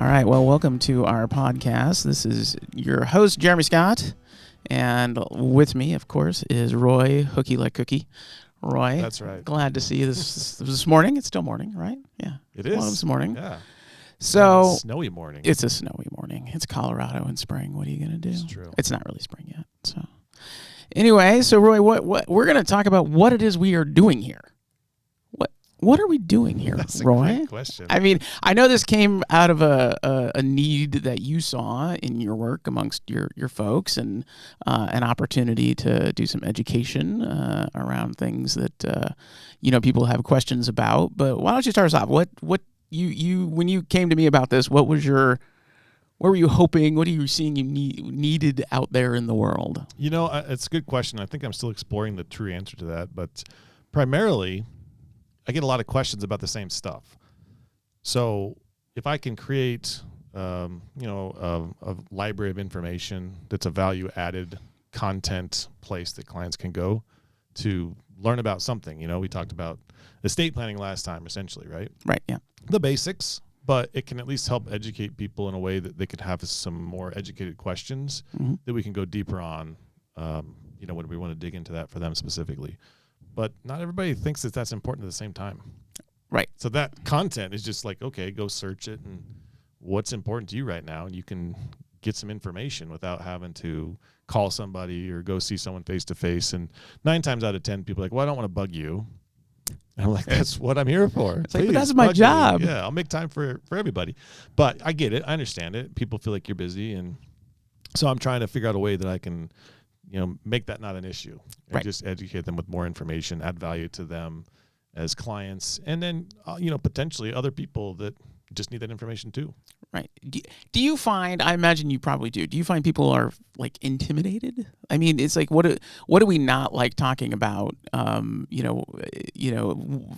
All right. Well, welcome to our podcast. This is your host, Jeremy Scott. And with me, of course, is Roy Hucke like Cookie. Roy. That's right. Glad to see you this morning. It's still morning, right? Yeah. It is. Well, it's morning. Yeah. So snowy morning. It's a snowy morning. It's Colorado in spring. What are you going to do? It's true. It's not really spring yet. So anyway, so Roy, what we're going to talk about what it is we are doing here. What are we doing here, That's Roy? a great question. I mean, I know this came out of a need that you saw in your work amongst your folks, and an opportunity to do some education around things that people have questions about. But why don't you start us off? What you when you came to me about this, what were you hoping? What are you seeing you needed out there in the world? It's a good question. I think I'm still exploring the true answer to that, but primarily, I get a lot of questions about the same stuff. So if I can create, a library of information that's a value-added content place that clients can go to learn about something. We talked about estate planning last time, essentially, right? Right, yeah. The basics, but it can at least help educate people in a way that they could have some more educated questions that we can go deeper on, when we want to dig into that for them specifically. But not everybody thinks that that's important at the same time. Right. So that content is just like, okay, go search it and what's important to you right now. And you can get some information without having to call somebody or go see someone face to face. And 9 times out of 10, people are like, well, I don't want to bug you. And I'm like, that's what I'm here for. It's like, but that's my job. Me. Yeah, I'll make time for everybody. But I get it. I understand it. People feel like you're busy. And so I'm trying to figure out a way that I can make that not an issue and right. Just educate them with more information, add value to them as clients, and then, potentially other people that just need that information too. Right. Do you find, I imagine you probably do you find people are like intimidated? I mean, it's like, what do we not like talking about?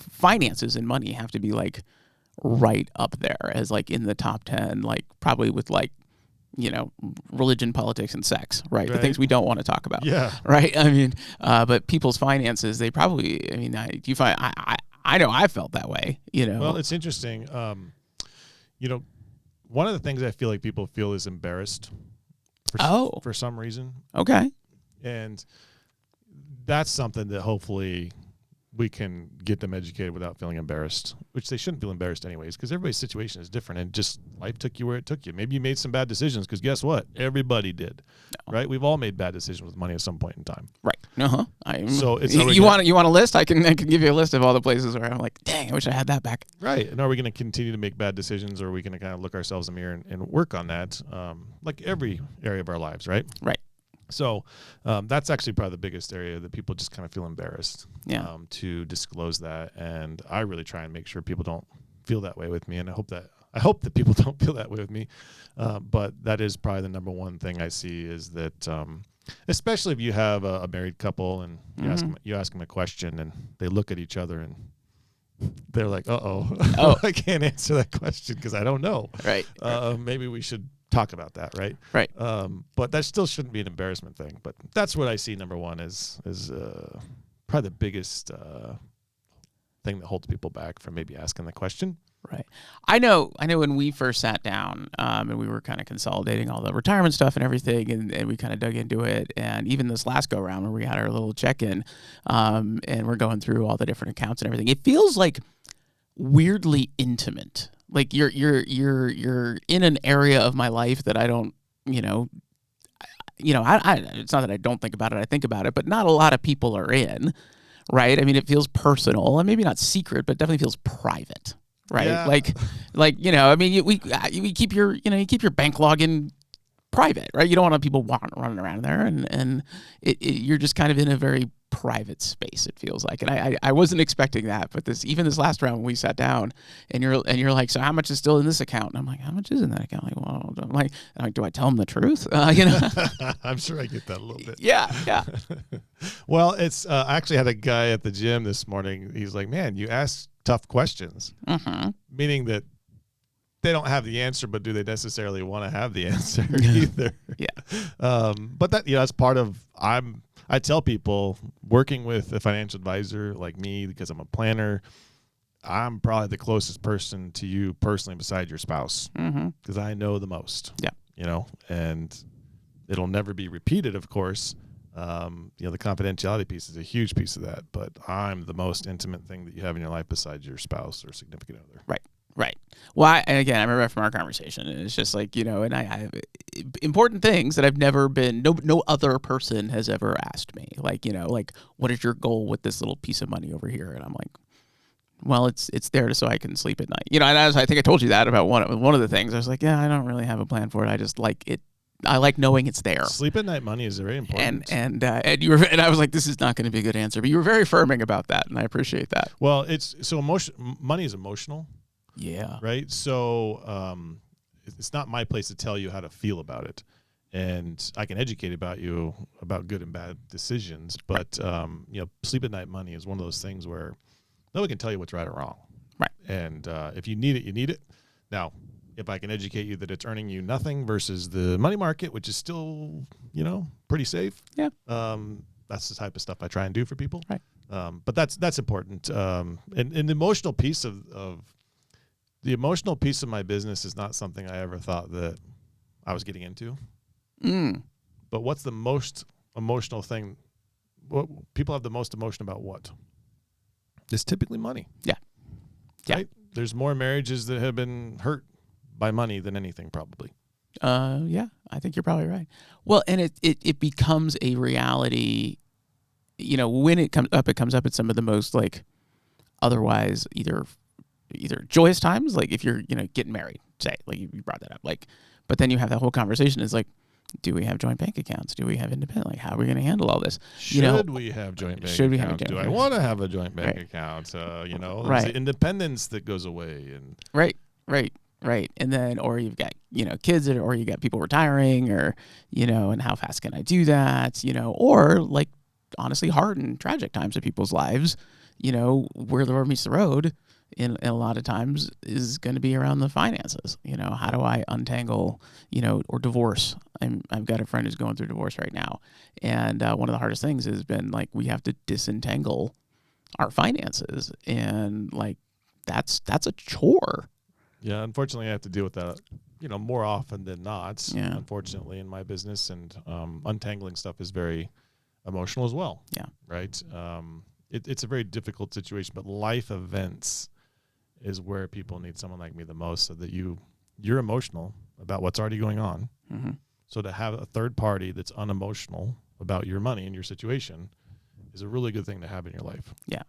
Finances and money have to be like right up there as like in the top 10, like probably with like, religion, politics, and sex, right? The things we don't want to talk about. Yeah. Right. I mean, but people's finances, they probably, do you find, I know I felt that way, Well, it's interesting. One of the things I feel like people feel is embarrassed for some reason. Okay. And that's something that hopefully we can get them educated without feeling embarrassed, which they shouldn't feel embarrassed anyways, because everybody's situation is different and just life took you where it took you. Maybe you made some bad decisions, because guess what? Everybody did, right? We've all made bad decisions with money at some point in time. Right. Uh-huh. So it's you want a list? I can give you a list of all the places where I'm like, dang, I wish I had that back. Right. And are we going to continue to make bad decisions, or are we going to kind of look ourselves in the mirror and work on that, like every area of our lives, right? Right. So that's actually probably the biggest area that people just kind of feel embarrassed to disclose that. And I really try and make sure people don't feel that way with me. And I hope that people don't feel that way with me. But that is probably the number one thing I see is that, especially if you have a married couple and you ask them a question and they look at each other and they're like, oh, I can't answer that question because I don't know. Right. Maybe we should talk about that, right? Right. But that still shouldn't be an embarrassment thing. But that's what I see. Number one is probably the biggest thing that holds people back from maybe asking the question. Right. I know when we first sat down and we were kind of consolidating all the retirement stuff and everything, and we kind of dug into it. And even this last go around where we had our little check-in and we're going through all the different accounts and everything, it feels like weirdly intimate. Like you're in an area of my life that I don't, I it's not that I don't think about it, I think about it, but not a lot of people are in, right? I mean, it feels personal and maybe not secret, but definitely feels private, right? Yeah. We keep your, you keep your bank login private, right? You don't want people running around there, and you're just kind of in a very private space, it feels like. And I wasn't expecting that, but this last round when we sat down and you're like, so how much is still in this account? And I'm like, how much is in that account? I'm like, do I tell them the truth? I'm sure I get that a little bit. Yeah. Well, it's I actually had a guy at the gym this morning. He's like, man, you ask tough questions, meaning that they don't have the answer, but do they necessarily want to have the answer either? Yeah. But that, that's part of, I tell people working with a financial advisor like me, because I'm a planner, I'm probably the closest person to you personally beside your spouse, because I know the most. Yeah. You know, and it'll never be repeated, of course. You know, the confidentiality piece is a huge piece of that, but I'm the most intimate thing that you have in your life besides your spouse or significant other. Right. Well, and again, I remember from our conversation, and it's just like, you know, and I have important things that I've never been, no other person has ever asked me. Like, you know, like, what is your goal with this little piece of money over here? And I'm like, well, it's there so I can sleep at night. You know, and I think I told you that about one of the things. I was like, yeah, I don't really have a plan for it. I just like it. I like knowing it's there. Sleep at night money is very important. And I was like, this is not going to be a good answer, but you were very affirming about that, and I appreciate that. Well, it's so money is emotional. Yeah. Right. So it's not my place to tell you how to feel about it, and I can educate about you about good and bad decisions. But you know, sleep at night money is one of those things where nobody can tell you what's right or wrong. Right. And if you need it, you need it. Now, if I can educate you that it's earning you nothing versus the money market, which is still, you know, pretty safe. Yeah. That's the type of stuff I try and do for people. Right. But that's important. And the emotional piece the emotional piece of my business is not something I ever thought that I was getting into. But what's the most emotional thing? What people have the most emotion about what? It's typically money. Yeah. Right? There's more marriages that have been hurt by money than anything, probably. Yeah, I think you're probably right. Well, and it becomes a reality, you know, when it comes up at some of the most like otherwise either joyous times, like if you're, you know, getting married, say, like you brought that up, like, but then you have that whole conversation is like, do we have joint bank accounts? Do we have independent? Like, how are we going to handle all this? Should we have joint bank should we accounts? have a joint Do I bank want to have a joint bank account? You know, there's the independence that goes away. And Right. And then, or you've got, you know, kids, or you got people retiring, or, you know, and how fast can I do that? You know, or like honestly hard and tragic times of people's lives, you know, where the rubber meets the road in a lot of times is going to be around the finances. You know, how do I untangle, you know, or divorce? I've got a friend who's going through divorce right now. And one of the hardest things has been like, we have to disentangle our finances. And like, that's a chore. Yeah, unfortunately, I have to deal with that, you know, more often than not. Yeah. Unfortunately, in my business, and untangling stuff is very emotional as well. Yeah. Right. It's a very difficult situation, but life events is where people need someone like me the most, so that you're emotional about what's already going on. Mm-hmm. So to have a third party that's unemotional about your money and your situation is a really good thing to have in your life. Yeah.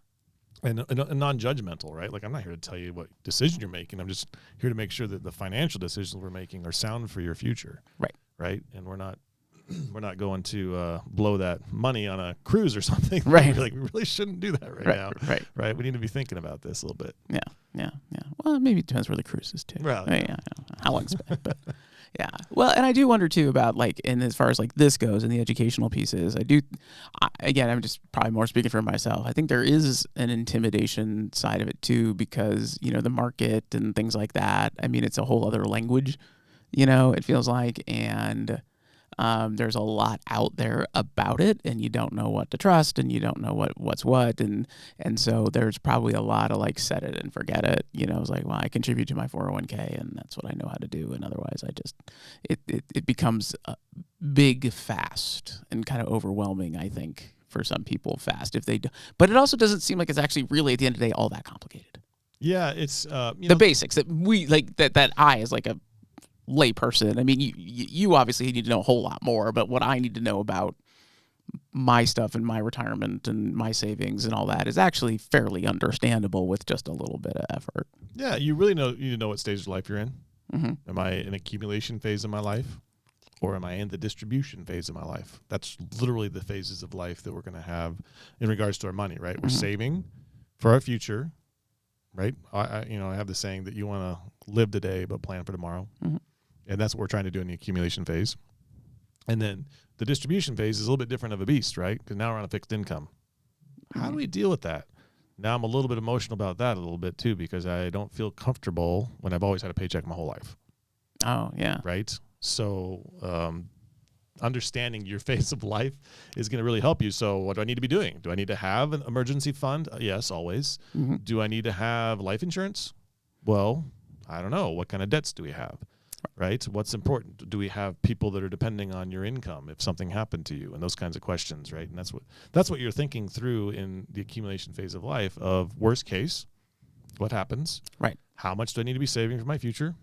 And non-judgmental, right? Like, I'm not here to tell you what decision you're making. I'm just here to make sure that the financial decisions we're making are sound for your future. Right. Right. And we're not going to blow that money on a cruise or something. Right. Like, we really shouldn't do that right now. Right. We need to be thinking about this a little bit. Yeah. Well, maybe it depends where the cruise is too. Well, yeah. How long it's been, but yeah. Well, and I do wonder too about like, and as far as like this goes and the educational pieces, again, I'm just probably more speaking for myself. I think there is an intimidation side of it too, because, you know, the market and things like that. I mean, it's a whole other language, you know, it feels like, and there's a lot out there about it, and you don't know what to trust, and you don't know what's what, and so there's probably a lot of like set it and forget it. You know, it's like, well, I contribute to my 401k, and that's what I know how to do, and otherwise, I just it becomes big fast and kind of overwhelming. I think for some people, fast if they do, but it also doesn't seem like it's actually really at the end of the day all that complicated. Yeah, it's the basics that we like that I as like a lay person. I mean, you obviously need to know a whole lot more, but what I need to know about my stuff and my retirement and my savings and all that is actually fairly understandable with just a little bit of effort. Yeah, you really need to know what stage of life you're in. Mm-hmm. Am I in accumulation phase of my life, or am I in the distribution phase of my life? That's literally the phases of life that we're going to have in regards to our money, right? We're saving for our future, right? I have the saying that you want to live today but plan for tomorrow. Mm-hmm. And that's what we're trying to do in the accumulation phase. And then the distribution phase is a little bit different of a beast, right? Because now we're on a fixed income. How do we deal with that? Now I'm a little bit emotional about that a little bit too, because I don't feel comfortable when I've always had a paycheck my whole life. Oh, yeah. Right? So understanding your phase of life is going to really help you. So what do I need to be doing? Do I need to have an emergency fund? Yes, always. Mm-hmm. Do I need to have life insurance? Well, I don't know. What kind of debts do we have? Right? What's important? Do we have people that are depending on your income if something happened to you, and those kinds of questions, right? And that's what you're thinking through in the accumulation phase of life. Of worst case, what happens? Right. How much do I need to be saving for my future?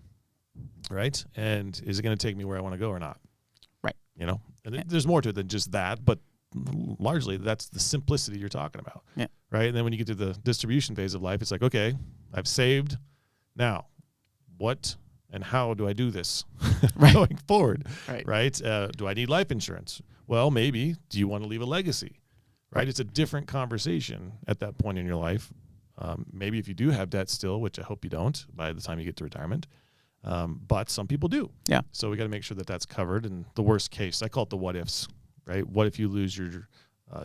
Right? And is it going to take me where I want to go or not? Right. You know, and there's more to it than just that, but largely that's the simplicity you're talking about. Yeah. Right. And then when you get to the distribution phase of life, it's like, okay, I've saved. Now, what and how do I do this going forward? Right. Do I need life insurance? Well, maybe. Do you want to leave a legacy? Right. It's a different conversation at that point in your life. Maybe if you do have debt still, which I hope you don't by the time you get to retirement. But some people do. Yeah. So we got to make sure that that's covered. And the worst case, I call it the what ifs, right? What if you lose your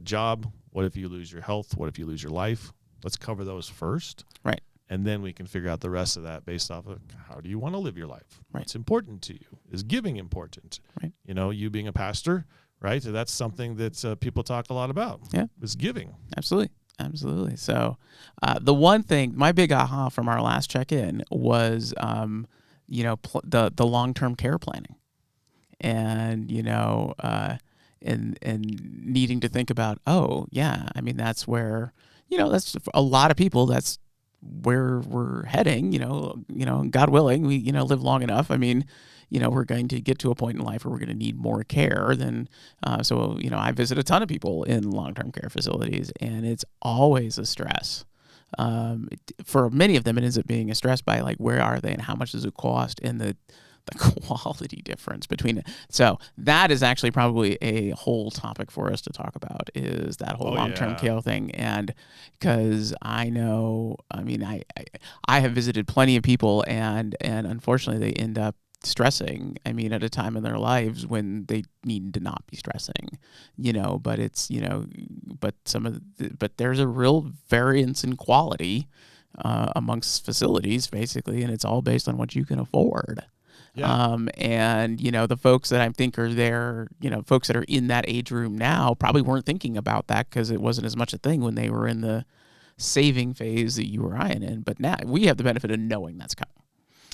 job? What if you lose your health? What if you lose your life? Let's cover those first. Right. And then we can figure out the rest of that based off of how do you want to live your life? Right. What's important to you? Is giving important? Right. You know, you being a pastor, right? So that's something that people talk a lot about. Yeah. Is giving. Absolutely. Absolutely. So the one thing, my big aha from our last check-in was, the long-term care planning, and and needing to think about, oh yeah, I mean that's where that's for a lot of people. That's where we're heading. God willing, we live long enough. I mean, we're going to get to a point in life where we're going to need more care than. So I visit a ton of people in long-term care facilities, and it's always a stress. For many of them, it ends up being a stress by like, where are they and how much does it cost, and the quality difference between it. So that is actually probably a whole topic for us to talk about, is that whole long-term care thing. And because I know, I mean, I have visited plenty of people, and unfortunately they end up stressing, at a time in their lives when they need to not be stressing, but it's, but there's a real variance in quality amongst facilities, basically, and it's all based on what you can afford. Yeah. And the folks that I think are there, folks that are in that age room now probably weren't thinking about that because it wasn't as much a thing when they were in the saving phase that you or I in. But now we have the benefit of knowing that's coming.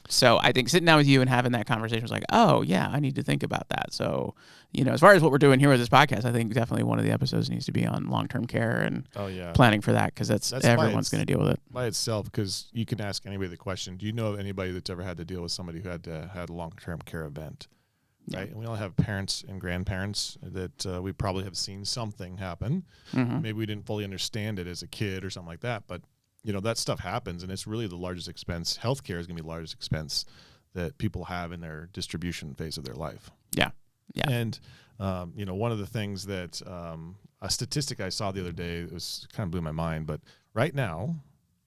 So I think sitting down with you and having that conversation was like, oh yeah, I need to think about that. So, as far as what we're doing here with this podcast, I think definitely one of the episodes needs to be on long-term care and planning for that, because that's everyone's going to deal with it by itself. Because you can ask anybody the question: do you know of anybody that's ever had to deal with somebody who had a long-term care event? Yeah. Right, and we all have parents and grandparents that we probably have seen something happen. Mm-hmm. Maybe we didn't fully understand it as a kid or something like that, but that stuff happens, and it's really the largest expense. Healthcare is going to be the largest expense that people have in their distribution phase of their life. Yeah. Yeah. And, one of the things that a statistic I saw the other day, it was kind of blew my mind, but right now,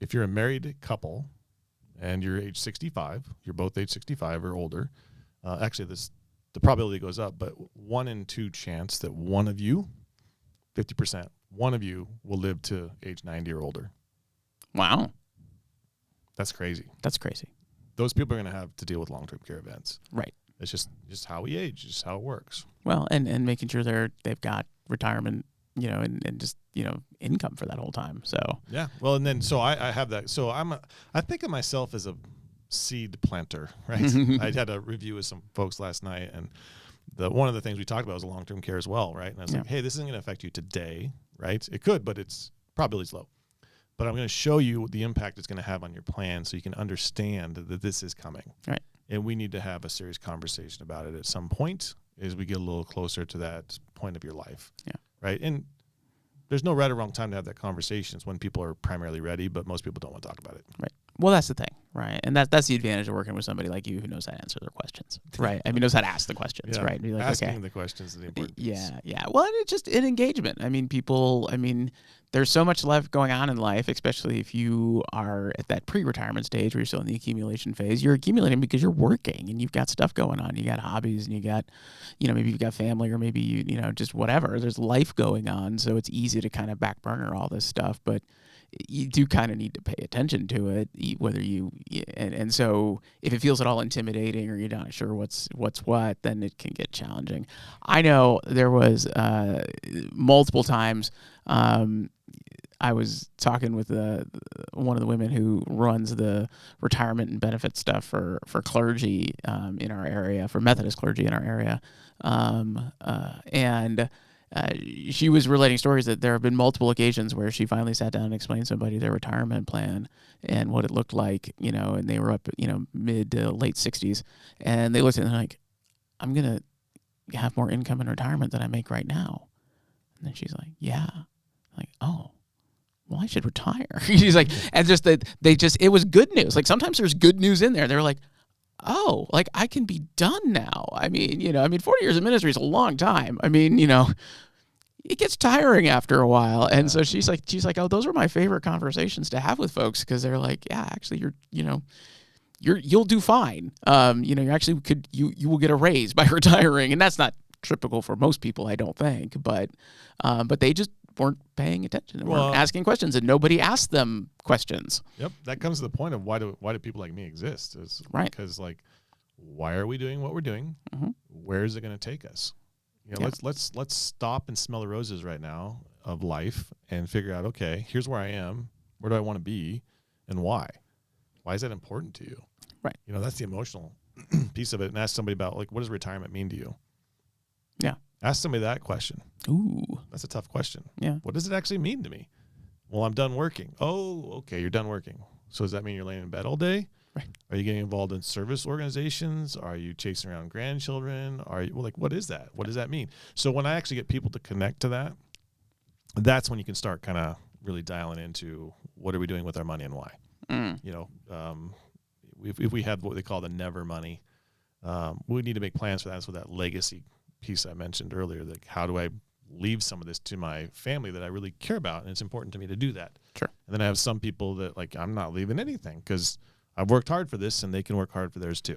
if you're a married couple and you're age 65, you're both age 65 or older, actually the probability goes up, but 1 in 2 chance that one of you, 50%, one of you will live to age 90 or older. Wow. That's crazy. That's crazy. Those people are going to have to deal with long-term care events. Right. It's just how we age, just how it works. Well, and making sure they've got retirement, and just, income for that whole time. So yeah. Well, and then so I have that. So I think of myself as a seed planter, right? I had a review with some folks last night, and one of the things we talked about was long-term care as well, right? And I was like, hey, this isn't going to affect you today, right? It could, but it's probably low. But I'm going to show you the impact it's going to have on your plan so you can understand that this is coming. Right. And we need to have a serious conversation about it at some point as we get a little closer to that point of your life. Yeah. Right. And there's no right or wrong time to have that conversation. It's when people are primarily ready, but most people don't want to talk about it. Right. Well, that's the thing, right? And that's the advantage of working with somebody like you who knows how to answer their questions, right? I mean, knows how to ask the questions, right? Like, asking the questions is the important piece. Yeah. Well, and it's just an engagement. I mean, there's so much left going on in life, especially if you are at that pre-retirement stage where you're still in the accumulation phase. You're accumulating because you're working and you've got stuff going on. You got hobbies and you got, maybe you've got family, or maybe just whatever. There's life going on, so it's easy to kind of back burner all this stuff. But you do kind of need to pay attention to it, whether and so if it feels at all intimidating or you're not sure what's what, then it can get challenging. I know there was multiple times I was talking with one of the women who runs the retirement and benefit stuff for clergy in our area, for Methodist clergy in our area, and she was relating stories that there have been multiple occasions where she finally sat down and explained to somebody their retirement plan and what it looked like, and they were up, mid to late 60s, and they looked at it and like, I'm gonna have more income in retirement than I make right now, and then she's like, yeah, like, oh, well, I should retire. She's like, and just that it was good news. Like sometimes there's good news in there. They're like, oh, like I can be done now. I mean, 40 years of ministry is a long time. I mean, it gets tiring after a while. And so she's like, oh, those are my favorite conversations to have with folks, because they're like, yeah, actually you'll do fine. You actually you will get a raise by retiring, and that's not typical for most people, I don't think, but they just weren't paying attention and weren't asking questions, and nobody asked them questions. Yep, that comes to the point of why do people like me exist? Is right, because like, why are we doing what we're doing? Mm-hmm. Where is it going to take us? Let's stop and smell the roses right now of life and figure out, okay, here's where I am. Where do I want to be, and why? Why is that important to you? Right. That's the emotional piece of it. And ask somebody about, like, what does retirement mean to you? Yeah. Ask somebody that question. Ooh. That's a tough question. Yeah. What does it actually mean to me? Well, I'm done working. Oh, okay, you're done working. So does that mean you're laying in bed all day? Right. Are you getting involved in service organizations? Are you chasing around grandchildren? What is that? What does that mean? So when I actually get people to connect to that, that's when you can start kind of really dialing into what are we doing with our money and why. If we have what they call the never money, we need to make plans for that. So that legacy piece I mentioned earlier, like how do I leave some of this to my family that I really care about, and it's important to me to do that. Sure. And then I have some people that, like, I'm not leaving anything because I've worked hard for this, and they can work hard for theirs too.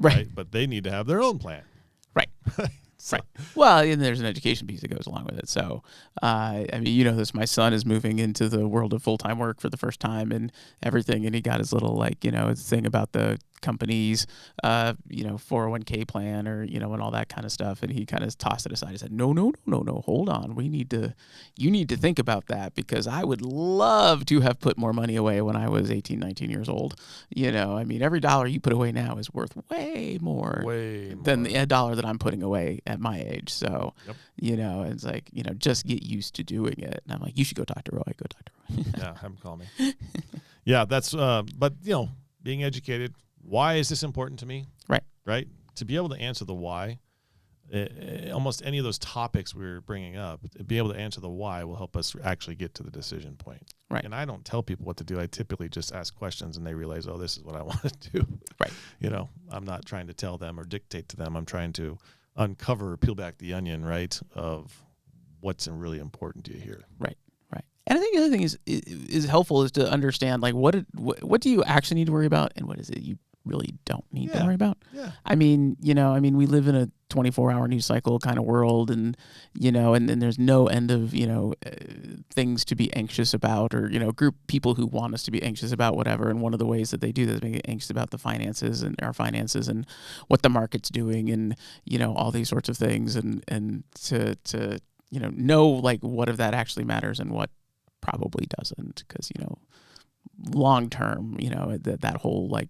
Right. But they need to have their own plan. Right. Right. Well, and there's an education piece that goes along with it. So, this, my son is moving into the world of full-time work for the first time and everything. And he got his little, thing about the company's, 401k plan or, and all that kind of stuff. And he kind of tossed it aside. He said, no, hold on. You need to think about that, because I would love to have put more money away when I was 18, 19 years old. Every dollar you put away now is worth way more than the dollar that I'm putting away at my age. So, it's like, just get used to doing it. And I'm like, you should go talk to Roy. Yeah, have him call me. Yeah, that's, but, being educated. Why is this important to me? Right. To be able to answer the why, almost any of those topics we were bringing up, to be able to answer the why will help us actually get to the decision point. Right. And I don't tell people what to do. I typically just ask questions and they realize, oh, this is what I want to do. Right. I'm not trying to tell them or dictate to them. I'm trying to peel back the onion, right, of what's really important to you here. Right. And I think the other thing is helpful is to understand, like, what do you actually need to worry about, and what is it you really don't need to worry about. Yeah. We live in a 24-hour news cycle kind of world, and and there's no end of things to be anxious about, or group people who want us to be anxious about whatever. And one of the ways that they do this is make anxious about the finances and our finances and what the market's doing, and all these sorts of things, and to know like what of that actually matters and what probably doesn't, because long term, that whole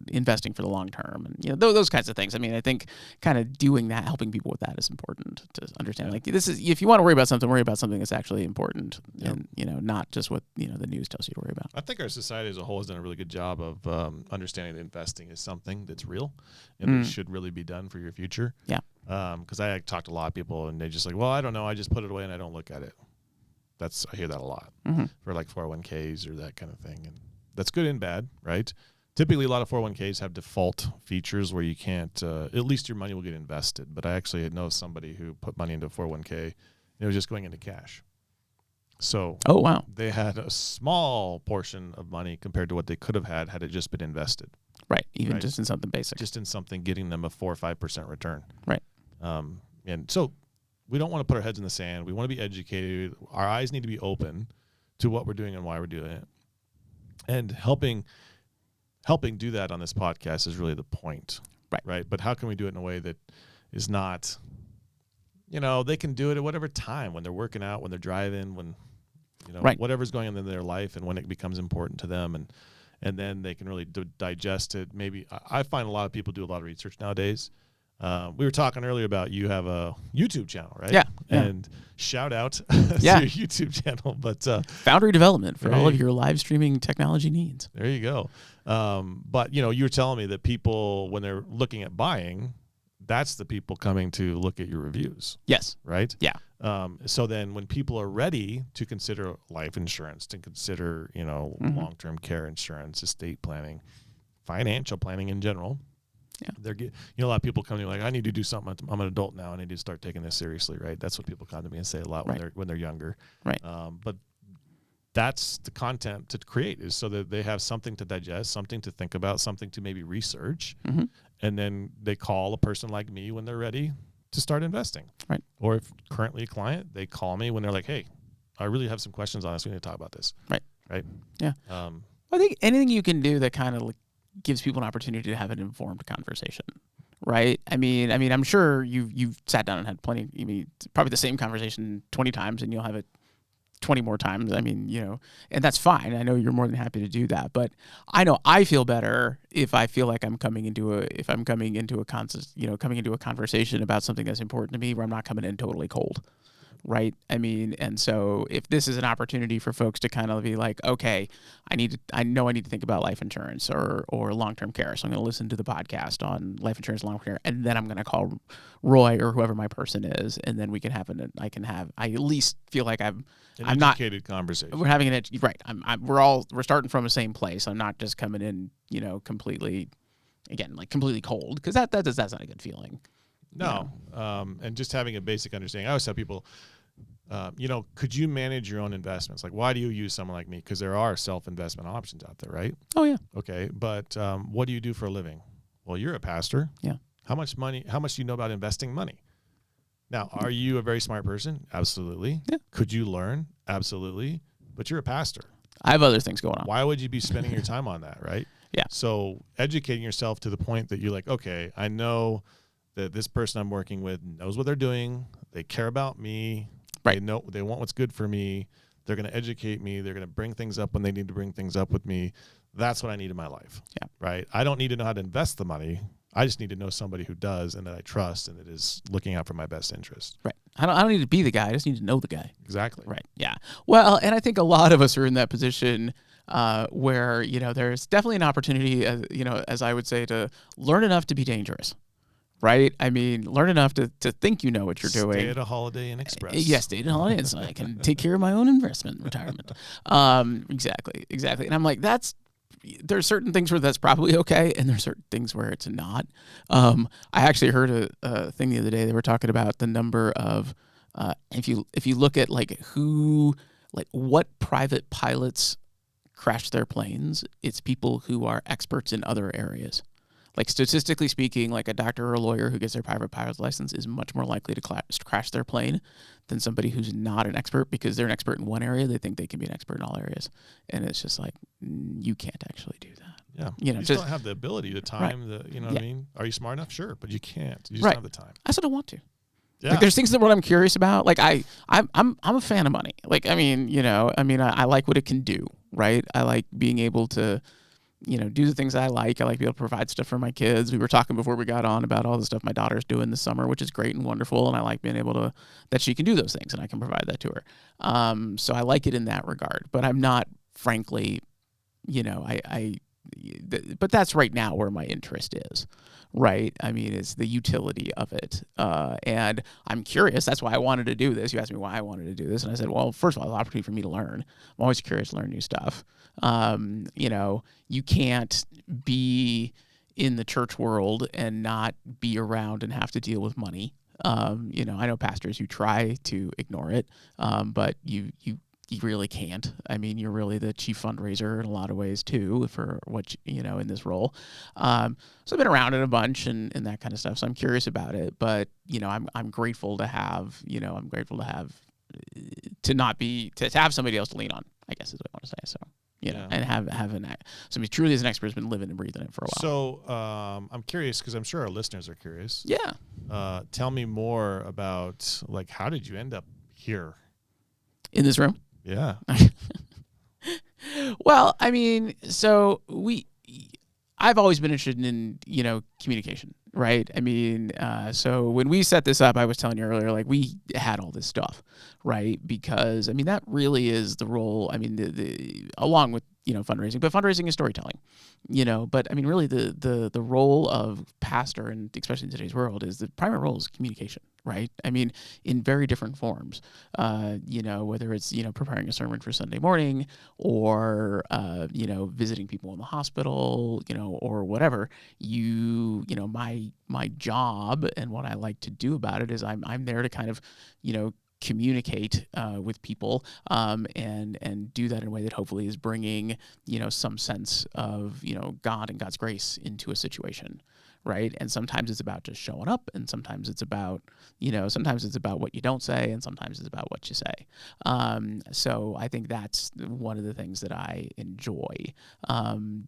investing for the long term, and those kinds of things. I think kind of doing that, helping people with that is important to understand. Like, this is, if you want to worry about something that's actually important, and not just what the news tells you to worry about. I think our society as a whole has done a really good job of understanding that investing is something that's real and that should really be done for your future. Yeah. Because I talked to a lot of people and they just like, well, I don't know, I just put it away and I don't look at it. I hear that a lot for like 401ks or that kind of thing. And that's good and bad, right? Typically, a lot of 401ks have default features where you can't, at least your money will get invested. But I actually know somebody who put money into a 401k and it was just going into cash. So oh, wow. They had a small portion of money compared to what they could have had it just been invested. Right. Even just in something basic. Just in something getting them a 4 or 5% return. Right. And so we don't want to put our heads in the sand. We want to be educated. Our eyes need to be open to what we're doing and why we're doing it. And helping do that on this podcast is really the point. Right. But how can we do it in a way that is not, they can do it at whatever time, when they're working out, when they're driving, when, whatever's going on in their life and when it becomes important to them. And then they can really digest it. Maybe I find a lot of people do a lot of research nowadays. We were talking earlier about you have a YouTube channel, right? Yeah. And shout out to your YouTube channel. But Foundry Development for all of your live streaming technology needs. There you go. But, you were telling me that people, when they're looking at buying, that's the people coming to look at your reviews. Yes. Right? Yeah. So then when people are ready to consider life insurance, to consider, long-term care insurance, estate planning, financial planning in general, they're a lot of people come to me like, I need to do something. I'm an adult now. I need to start taking this seriously, right? That's what people come to me and say a lot when they're younger. Right. But that's the content to create, is so that they have something to digest, something to think about, something to maybe research, and then they call a person like me when they're ready to start investing. Right. Or if currently a client, they call me when they're like, hey, I really have some questions on this. We need to talk about this. Right. Right. Yeah. I think anything you can do that kind of gives people an opportunity to have an informed conversation. Right. I mean, I'm sure you've sat down and had plenty. Probably the same conversation 20 times, and you'll have it 20 more times. I mean, and that's fine. I know you're more than happy to do that, but I know I feel better if I feel like I'm coming into a conversation about something that's important to me, where I'm not coming in totally cold. Right. I mean, and so if this is an opportunity for folks to kind of be like, okay, I know I need to think about life insurance or long-term care. So I'm going to listen to the podcast on life insurance, long-term care, and then I'm going to call Roy or whoever my person is. And then we can have I at least feel like I'm educated conversation. We're having right. We're starting from the same place. I'm not just coming in, completely cold, because that's not a good feeling. No. And just having a basic understanding. I always tell people, could you manage your own investments? Like, why do you use someone like me? Because there are self-investment options out there, right? Oh, yeah. Okay. But what do you do for a living? Well, you're a pastor. Yeah. How much do you know about investing money? Now, are you a very smart person? Absolutely. Yeah. Could you learn? Absolutely. But you're a pastor. I have other things going on. Why would you be spending your time on that, right? Yeah. So educating yourself to the point that you're like, okay, I know that this person I'm working with knows what they're doing. They care about me. Right. They want what's good for me. They're going to educate me. They're going to bring things up when they need to bring things up with me. That's what I need in my life. Yeah. Right. I don't need to know how to invest the money. I just need to know somebody who does, and that I trust, and that is looking out for my best interest. Right. I don't need to be the guy. I just need to know the guy. Exactly. Right. Yeah. Well, and I think a lot of us are in that position where, there's definitely an opportunity, as I would say, to learn enough to be dangerous. Right? I mean, learn enough to think you know what you're doing. Stay at a Holiday Inn Express. Yes, stay at a Holiday Inn so I can take care of my own retirement. Exactly. And I'm like, there's certain things where that's probably okay, and there's certain things where it's not. I actually heard a thing the other day. They were talking about the number of if you look at what private pilots crash their planes, it's people who are experts in other areas. Like, statistically speaking, like a doctor or a lawyer who gets their private pilot's license is much more likely to crash their plane than somebody who's not an expert, because they're an expert in one area. They think they can be an expert in all areas. And it's just like, you can't actually do that. Yeah. You just don't have the ability to time what I mean? Are you smart enough? Sure. But you can't. You just don't have the time. I still don't want to. Yeah. Like, there's things that what I'm curious about. Like, I'm a fan of money. Like, I like what it can do, right? I like being able to, do the things I like. I like to be able to provide stuff for my kids. We were talking before we got on about all the stuff my daughter's doing this summer, which is great and wonderful. And I like being able that she can do those things and I can provide that to her. So I like it in that regard, but I'm not, frankly, but that's right now where my interest is, right? I mean, it's the utility of it. And I'm curious. That's why I wanted to do this. You asked me why I wanted to do this. And I said, well, first of all, it's an opportunity for me to learn. I'm always curious to learn new stuff. You can't be in the church world and not be around and have to deal with money. I know pastors who try to ignore it, but you really can't. I mean, you're really the chief fundraiser in a lot of ways too for what in this role. So I've been around it a bunch and that kind of stuff. So I'm curious about it, but I'm grateful to have to have somebody else to lean on. I guess is what I want to say. So, and have somebody truly as an expert has been living and breathing it for a while. So I'm curious because I'm sure our listeners are curious. Yeah. Tell me more about like how did you end up here in this room? Yeah. Well, I mean, so I've always been interested in, communication, right? I mean, so when we set this up, I was telling you earlier, like we had all this stuff, right? Because I mean, that really is the role. I mean, the along with, fundraising, but fundraising is storytelling, but I mean, really the role of pastor, and especially in today's world, is the primary role is communication, right? I mean, in very different forms, whether it's, preparing a sermon for Sunday morning or, visiting people in the hospital, or whatever, my job and what I like to do about it is I'm there to kind of, communicate with people and do that in a way that hopefully is bringing some sense of God and God's grace into a situation, right? And sometimes it's about just showing up, and sometimes it's about what you don't say, and sometimes it's about what you say. So I think that's one of the things that I enjoy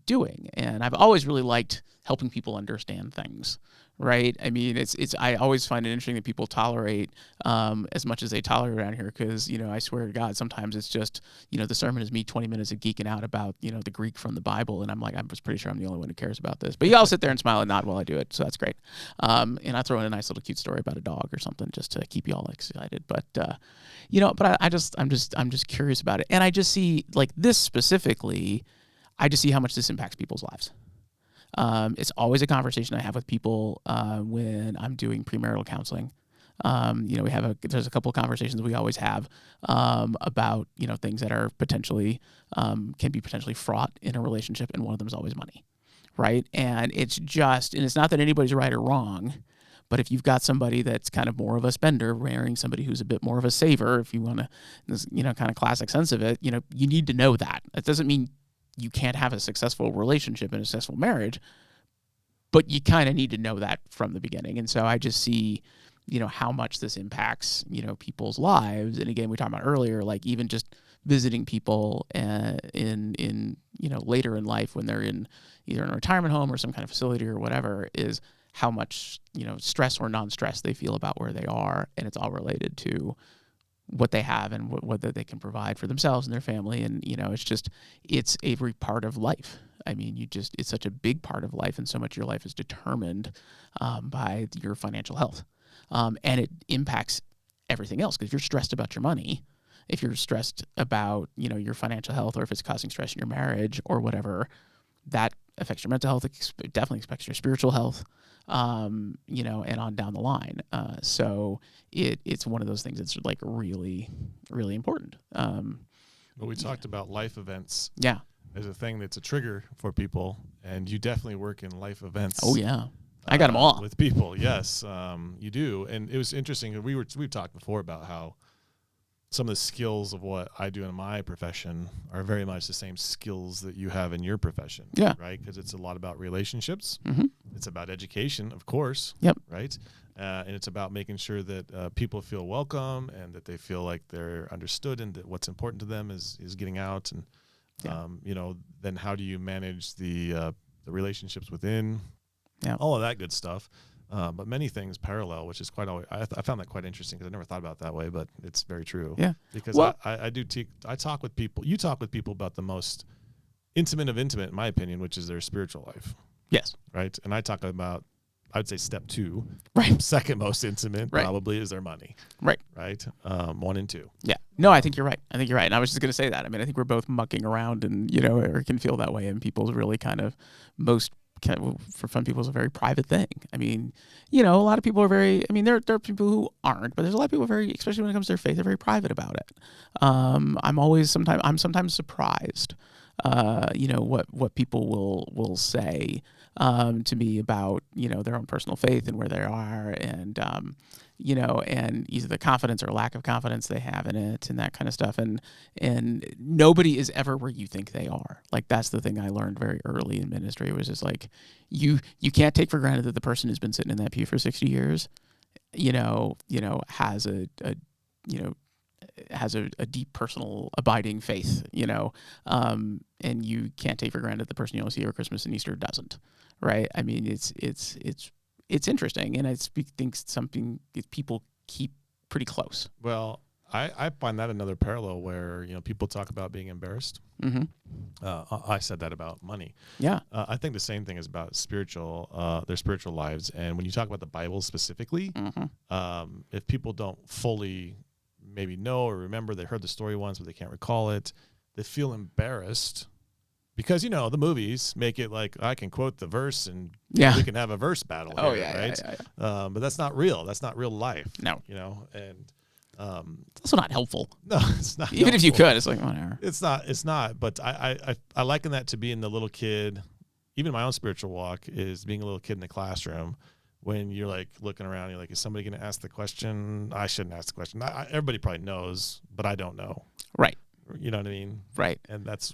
doing, and I've always really liked helping people understand things, right? I mean, I always find it interesting that people tolerate as much as they tolerate around here, because I swear to God, sometimes it's just the sermon is me 20 minutes of geeking out about the Greek from the Bible, and I'm like, I'm just pretty sure I'm the only one who cares about this. But you all sit there and smile and nod while I do it, so that's great. And I throw in a nice little cute story about a dog or something just to keep you all excited. But I'm just curious about it, and I just see, like, this specifically, I just see how much this impacts people's lives. It's always a conversation I have with people when I'm doing premarital counseling. There's a couple of conversations we always have about things that are potentially can be potentially fraught in a relationship, and one of them is always money, right? And it's not that anybody's right or wrong, but if you've got somebody that's kind of more of a spender marrying somebody who's a bit more of a saver, if you want to, kind of classic sense of it, you need to know that. That doesn't mean you can't have a successful relationship and a successful marriage, but you kind of need to know that from the beginning. And so I just see, how much this impacts, people's lives. And again, we talked about earlier, like even just visiting people in later in life when they're in either in a retirement home or some kind of facility or whatever, is how much, stress or non-stress they feel about where they are. And it's all related to what they have and whether they can provide for themselves and their family. And, it's every part of life. I mean, it's such a big part of life, and so much of your life is determined by your financial health. And it impacts everything else, because if you're stressed about your money, if you're stressed about, your financial health, or if it's causing stress in your marriage or whatever, that affects your mental health. It definitely affects your spiritual health, and on down the line. So it's one of those things that's like really, really important. Well, we talked about life events. Yeah. As a thing that's a trigger for people, and you definitely work in life events. Oh yeah, I got them all with people. Yes, you do. And it was interesting. We've talked before about how some of the skills of what I do in my profession are very much the same skills that you have in your profession. Yeah. Right. Because it's a lot about relationships. Mm-hmm. It's about education, of course. Yep. Right. And it's about making sure that people feel welcome, and that they feel like they're understood, and that what's important to them is getting out. And then how do you manage the relationships within, all of that good stuff. But many things parallel, which is I found that quite interesting, because I never thought about it that way, but it's very true. Yeah. Because I talk with people, you talk with people about the most intimate of intimate, in my opinion, which is their spiritual life. Yes. Right. And I talk about, I'd say step 2, right? Second most intimate, right, probably is their money. Right. Right. 1 and 2. Yeah. No, I think you're right. And I was just going to say that. I mean, I think we're both mucking around, and, or can feel that way. And people's really for some people, it's a very private thing. I mean, a lot of people are very, I mean, there are people who aren't, but there's a lot of people very, especially when it comes to their faith, they're very private about it. I'm sometimes surprised, what people will say to me about, their own personal faith and where they are, and, and either the confidence or lack of confidence they have in it, and that kind of stuff. And nobody is ever where you think they are. Like, that's the thing I learned very early in ministry. It was just like, you can't take for granted that the person who's been sitting in that pew for 60 years, has a has a deep personal abiding faith, and you can't take for granted the person you only see over Christmas and Easter doesn't, right? I mean, it's interesting, and I think something that people keep pretty close. Well, I find that another parallel where people talk about being embarrassed. Mm-hmm. I said that about money. Yeah. I think the same thing is about their spiritual lives. And when you talk about the Bible specifically, if people don't fully maybe know or remember, they heard the story once but they can't recall it, they feel embarrassed because the movies make it like I can quote the verse and we can have a verse battle. Oh, here, yeah, right? Yeah. But that's not real. That's not real life. No. And it's also not helpful. No, it's not. Even if you could, it's like whatever. It's not. But I liken that to being the little kid. Even my own spiritual walk is being a little kid in the classroom when you're like looking around. You're like, is somebody going to ask the question? I shouldn't ask the question. Everybody probably knows, but I don't know. Right. You know what I mean? Right. And that's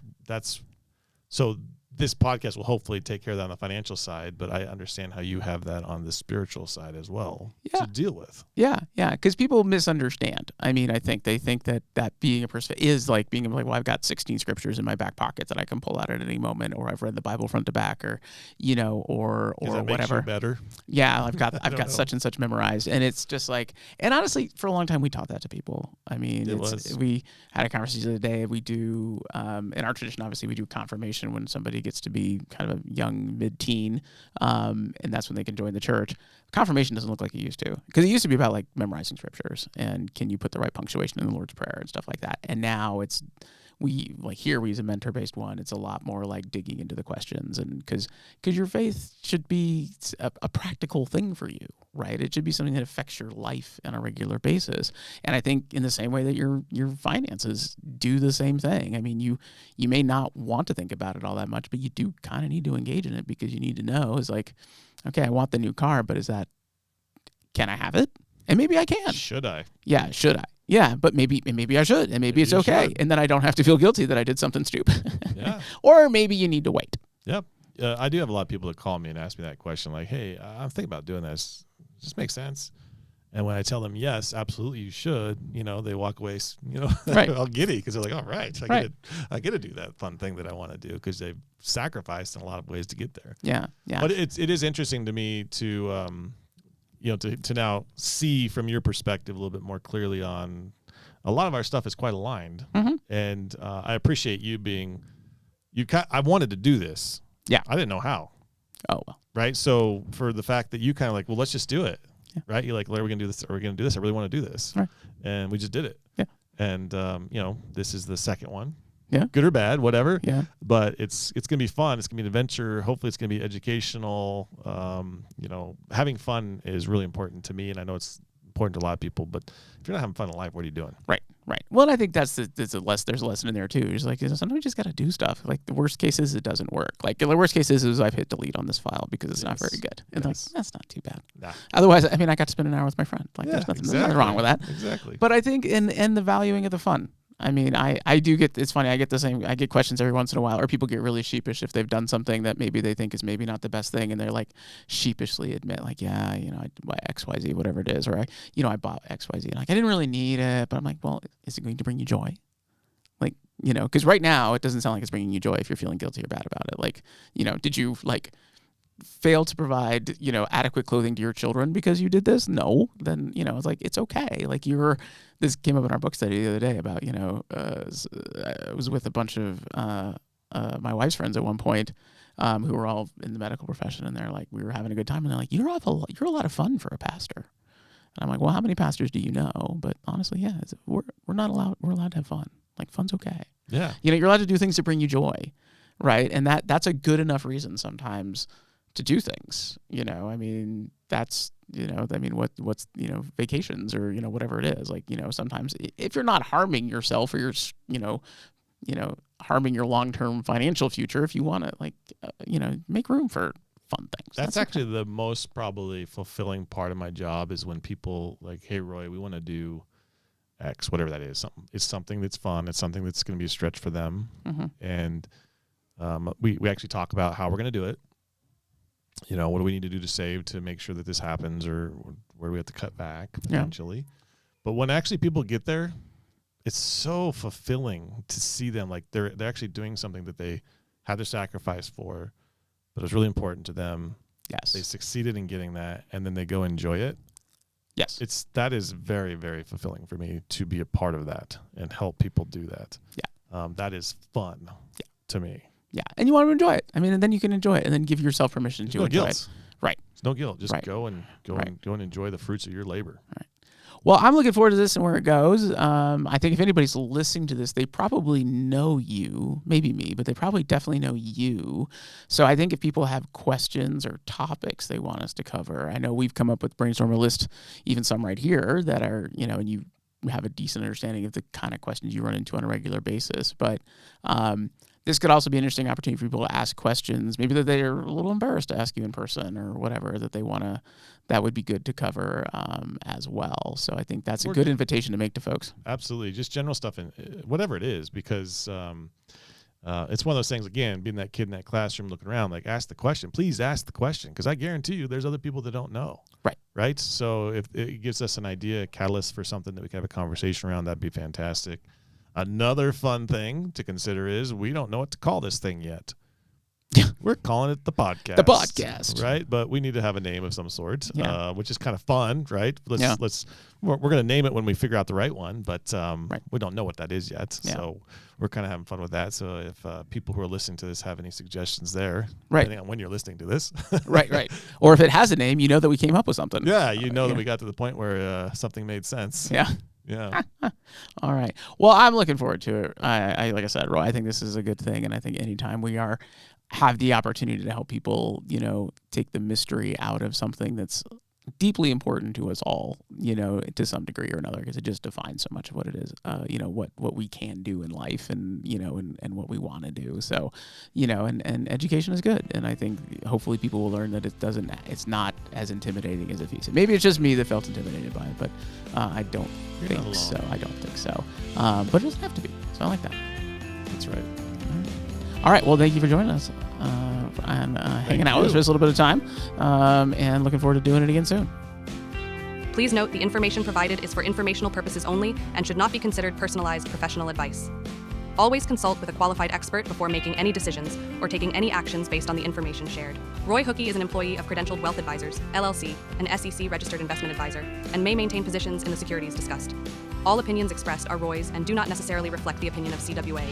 so. This podcast will hopefully take care of that on the financial side, but I understand how you have that on the spiritual side as well to deal with. Yeah, because people misunderstand. I mean, I think they think that being a person is like being like, well, I've got 16 scriptures in my back pocket that I can pull out at any moment, or I've read the Bible front to back, or or that whatever. Makes you better. Yeah, I've got such and such memorized, and it's just like, and honestly, for a long time we taught that to people. I mean, we had a conversation the other day. We do in our tradition, obviously, we do confirmation when somebody gets to be kind of a young mid-teen, and that's when they can join the church. Confirmation doesn't look like it used to, because it used to be about like memorizing scriptures and can you put the right punctuation in the Lord's Prayer and stuff like that. And now we use a mentor-based one. It's a lot more like digging into the questions, and because your faith should be a practical thing for you, right? It should be something that affects your life on a regular basis. And I think in the same way that your finances do the same thing. I mean, you may not want to think about it all that much, but you do kind of need to engage in it, because you need to know is like, okay, I want the new car, but can I have it? And maybe I can. Should I? Yeah, should I? Yeah, but maybe I should, and maybe it's okay, and then I don't have to feel guilty that I did something stupid. Yeah. Or maybe you need to wait. Yep. I do have a lot of people that call me and ask me that question, like, hey, I'm thinking about doing this. Does this make sense? And when I tell them, yes, absolutely, you should, they walk away, right. all giddy, because they're like, all right, I get to do that fun thing that I want to do, because they've sacrificed in a lot of ways to get there. Yeah. But it is interesting to me to to now see from your perspective a little bit more clearly on a lot of our stuff is quite aligned. Mm-hmm. And I appreciate you being, I wanted to do this. Yeah. I didn't know how. Oh, well. Right. So for the fact that you kind of like, well, let's just do it. Yeah. Right. You're like, are we going to do this? Are we going to do this? I really want to do this. Right. And we just did it. Yeah. And, this is the second one. Yeah. Good or bad, whatever. Yeah. But it's going to be fun. It's going to be an adventure. Hopefully it's going to be educational. Having fun is really important to me, and I know it's important to a lot of people, but if you're not having fun in life, what are you doing? Right. Well, and I think there's a lesson in there too. It's like, sometimes you just got to do stuff. Like the worst case is it doesn't work. Like the worst case is I've hit delete on this file because it's not very good. And like, that's not too bad. Nah. Otherwise, I mean, I got to spend an hour with my friend. Like there's nothing wrong with that. Exactly. But I think in the valuing of the fun. I mean, I do get, it's funny, I get questions every once in a while, or people get really sheepish if they've done something that maybe they think is maybe not the best thing, and they're like sheepishly admit like, yeah, I buy XYZ, whatever it is, or I bought XYZ, and like, I didn't really need it, but I'm like, well, is it going to bring you joy? Like, because right now it doesn't sound like it's bringing you joy if you're feeling guilty or bad about it. Like, did you like fail to provide, adequate clothing to your children because you did this? No. Then, it's like, it's okay. Like this came up in our book study the other day about, I was with a bunch of my wife's friends at one point who were all in the medical profession, and they're like, we were having a good time, and they're like, you're a lot of fun for a pastor. And I'm like, well, how many pastors do you know? But honestly, yeah, we're allowed to have fun. Like fun's okay. Yeah. You're allowed to do things that bring you joy. Right. And that's a good enough reason sometimes to do things, I mean, that's, what's, vacations or, whatever it is, like, sometimes if you're not harming yourself or you're, harming your long-term financial future, if you want to like, make room for fun things. That's actually the most probably fulfilling part of my job is when people like, hey, Roy, we want to do X, whatever that is. It's something that's fun. It's something that's going to be a stretch for them. Mm-hmm. And we actually talk about how we're going to do it. What do we need to do to save to make sure that this happens, or where do we have to cut back potentially? Yeah. But when actually people get there, it's so fulfilling to see them like they're actually doing something that they had to sacrifice for, but it was really important to them. Yes. They succeeded in getting that, and then they go enjoy it. Yes. That is very, very fulfilling for me to be a part of that and help people do that. Yeah. That is fun to me. Yeah. And you want to enjoy it. I mean, and then you can enjoy it and then give yourself permission to enjoy it. Right. There's no guilt. Just go and enjoy the fruits of your labor. Right. Well, I'm looking forward to this and where it goes. I think if anybody's listening to this, they probably know you, maybe me, but they probably definitely know you. So I think if people have questions or topics they want us to cover, I know we've come up with brainstorm a list, even some right here that are, and you have a decent understanding of the kind of questions you run into on a regular basis. But this could also be an interesting opportunity for people to ask questions, maybe that they're a little embarrassed to ask you in person or whatever that they want to, that would be good to cover as well. So I think that's a good invitation to make to folks. Absolutely. Just general stuff and whatever it is, because it's one of those things, again, being that kid in that classroom looking around, like ask the question, please ask the question. Cause I guarantee you there's other people that don't know. Right. So if it gives us an idea, a catalyst for something that we can have a conversation around, that'd be fantastic. Another fun thing to consider is we don't know what to call this thing yet. We're calling it the podcast. The podcast. Right? But we need to have a name of some sort, which is kind of fun, right? We're going to name it when we figure out the right one, but we don't know what that is yet. Yeah. So we're kind of having fun with that. So if people who are listening to this have any suggestions there, depending on when you're listening to this. Right. Or if it has a name, that we came up with something. Yeah, that we got to the point where something made sense. Yeah. Yeah. All right. Well, I'm looking forward to it. I like I said, Roy, I think this is a good thing. And I think anytime we have the opportunity to help people, take the mystery out of something that's deeply important to us all, to some degree or another, because it just defines so much of what it is, what we can do in life and, and what we want to do. So, and education is good. And I think hopefully people will learn that it's not as intimidating as it feels. Maybe it's just me that felt intimidated by it, but I don't think so. But it doesn't have to be. So I like that. That's right. All right. Well, thank you for joining us and hanging out with us for a little bit of time, and looking forward to doing it again soon. Please note the information provided is for informational purposes only and should not be considered personalized professional advice. Always consult with a qualified expert before making any decisions or taking any actions based on the information shared. Roy Hucke is an employee of Credentialed Wealth Advisors, LLC, an SEC-registered investment advisor, and may maintain positions in the securities discussed. All opinions expressed are Roy's and do not necessarily reflect the opinion of CWA.